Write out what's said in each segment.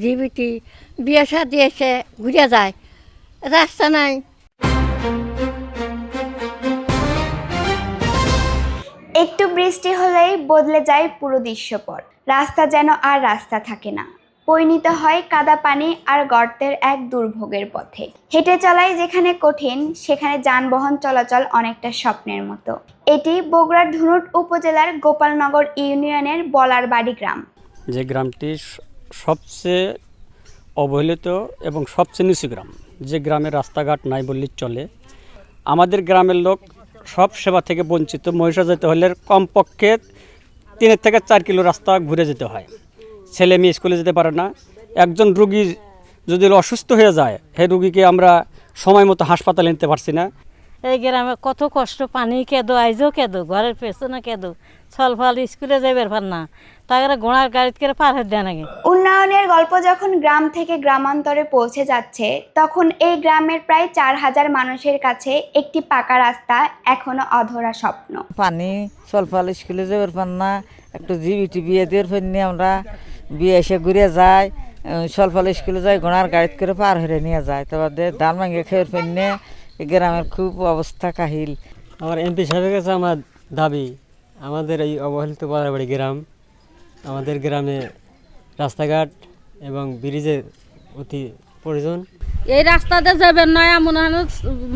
GPT বিয়ে শাদী এসে ঘুরে যায়, রাস্তা নাই। একটু বৃষ্টি হলেই বদলে যায় পুরো দৃশ্যপট। রাস্তা যেন আর রাস্তা থাকে না, পরিণত হয় কাদা পানি আর গর্তের এক দুর্ভোগের পথে। হেঁটে চলাই যেখানে কঠিন, সেখানে যানবাহন চলাচল অনেকটা স্বপ্নের মতো। এটি বগুড়ার ধুনট উপজেলার গোপালনগর ইউনিয়নের বলারবাড়ি গ্রাম। যে গ্রামটি সবচেয়ে অবহেলিত এবং সবচেয়ে নিচু গ্রাম, যে গ্রামের রাস্তাঘাট নাই বললেই চলে। আমাদের গ্রামের লোক সব সেবা থেকে বঞ্চিত। মহিষা যেতে হলে কমপক্ষে 3 থেকে 4 কিলো রাস্তা ঘুরে যেতে হয়। ছেলে মেয়ে স্কুলে যেতে পারে না। একজন রুগী যদি অসুস্থ হয়ে যায়, সেই রুগীকে আমরা সময় মতো হাসপাতালে নিতে পারছি না। এই গ্রামে কত কষ্ট, পানি কেঁদো, আইজও কেঁদো, ঘরের পেছনে কেঁদো, ছলফল স্কুলে যাইবার পার না, তাকে ঘোড়ার গাড়িতে করে পার হয়ে দেয় নাকি। উন্নয়নের গল্প যখন গ্রাম থেকে গ্রামান্তরে পৌঁছে যাচ্ছে, তখন এই গ্রামের প্রায় 4000 মানুষের কাছে একটি পাকা রাস্তা এখনো অধরা স্বপ্ন। পানি ছলফল স্কুলে যাবার পার না, একটু জিবিটি বিয়ে দিয়ে ফেলনি আমরা, বিয়ে এসে ঘুরে যায়, ছলফল স্কুলে যায়, ঘোড়ার গাড়িতে করে পার হয়ে নিয়ে যায়। তারপরে ধান ভাঙে খেয়ে ফেলনে গ্রামের খুব অবস্থা কাহিল। আমার এমপি সাহেবের কাছে আমার দাবি, আমাদের এই অবহেলিত বলারবাড়ি গ্রাম, আমাদের গ্রামে রাস্তাঘাট এবং ব্রিজের অতি প্রয়োজন। এই রাস্তাতে যাবেন নয়, এমন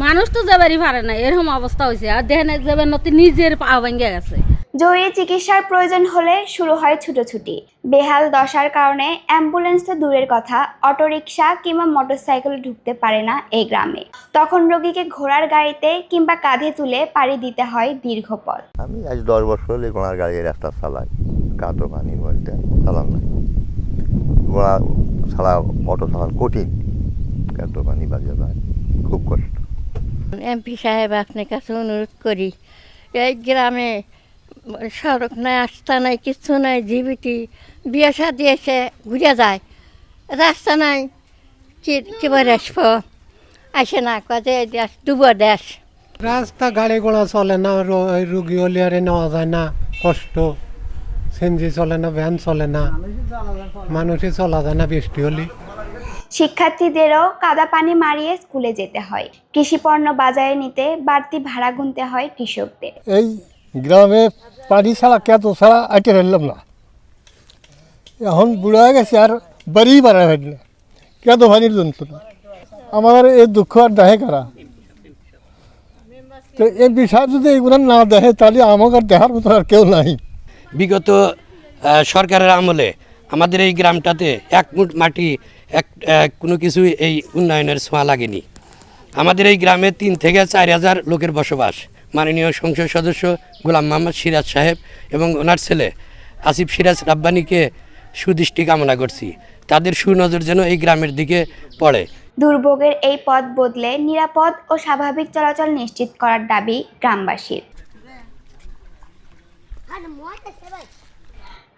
মানুষ তো যাবারই পারে না, এরকম অবস্থা হয়েছে। আর দেখেন যাবেন নতি নিজের পা ভেঙে গেছে। জরুরি চিকিৎসার প্রয়োজন হলে শুরু হয় ছুটোছুটি। বেহাল দশার কারণে অ্যাম্বুলেন্স তো দূরের কথা, অটোরিকশা কিংবা মোটরসাইকেল ঢুকতে পারে না এই গ্রামে। তখন রোগীকে ঘোড়ার গাড়িতে কিংবা কাঁধে তুলে পাড়ি দিতে হয় দীর্ঘ পথ। আমি আজ 10 বছর হলে ঘোড়ার গাড়ি রাস্তা চালাই, কাদো পানি বলতে চালান না। ঘোড়া ছাড়া অটো চালান কঠিন, কাদো পানি বাজে যায়, খুব কষ্ট। এমপি সাহেব আপনার কাছে অনুরোধ করি, এই গ্রামে সড়ক নাই, রাস্তা নাই, কিছু নাই। জিবিটি বিয়ে শাদী এসে ঘুরে যায়, রাস্তা নাই। কিবার আসবো, আসে না, কাজে দেশ ডুবো দেশ। রাস্তা গাড়ি ঘোড়া চলে না, রুগী হলে আরে নেওয়া যায় না, কষ্ট। সিএনজি চলে না, ভ্যান চলে না, মানুষই চলা যায় না বৃষ্টি হলে। শিক্ষার্থীদেরও কাদা পানি মারিয়ে স্কুলে যেতে হয়। কৃষিপণ্য বাজারে নিতে বাড়তি ভাড়া গুনতে হয় কৃষকদের। এই গ্রামে পানি ছাড়া কেত ছাড়া আইতে ফেললাম না, এখন বুড়া হয়ে গেছে আর বাড়ি বাড়া হয় না, কেত পানির যন্ত্রণা। আমার এই দুঃখ আর দেখে কারা? তো এই বিষয় যদি এগুলো না দেখে, তাহলে আমাকে আর দেখার মতো আর কেউ নাই। বিগত সরকারের আমলে আমাদের এই গ্রামটাতে এক মুঠ মাটি কোনো কিছু এই উন্নয়নের ছোঁয়া লাগেনি। আমাদের এই গ্রামে 3 থেকে 4000 লোকের বসবাস। মাননীয় সংসদ সদস্য গোলাম মোহাম্মদ সিরাজ সাহেব এবং ওনার ছেলে আসিফ সিরাজ রাব্বানিকে সুদৃষ্টি কামনা করছি, তাদের সুনজর যেন এই গ্রামের দিকে পড়ে। দুর্ভোগের এই পথ বদলে নিরাপদ ও স্বাভাবিক চলাচল নিশ্চিত করার দাবি গ্রামবাসীর।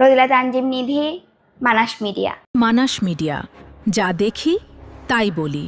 রোজিলা তানজিম নিধি, মানাস মিডিয়া। মানাস মিডিয়া, যা দেখি তাই বলি।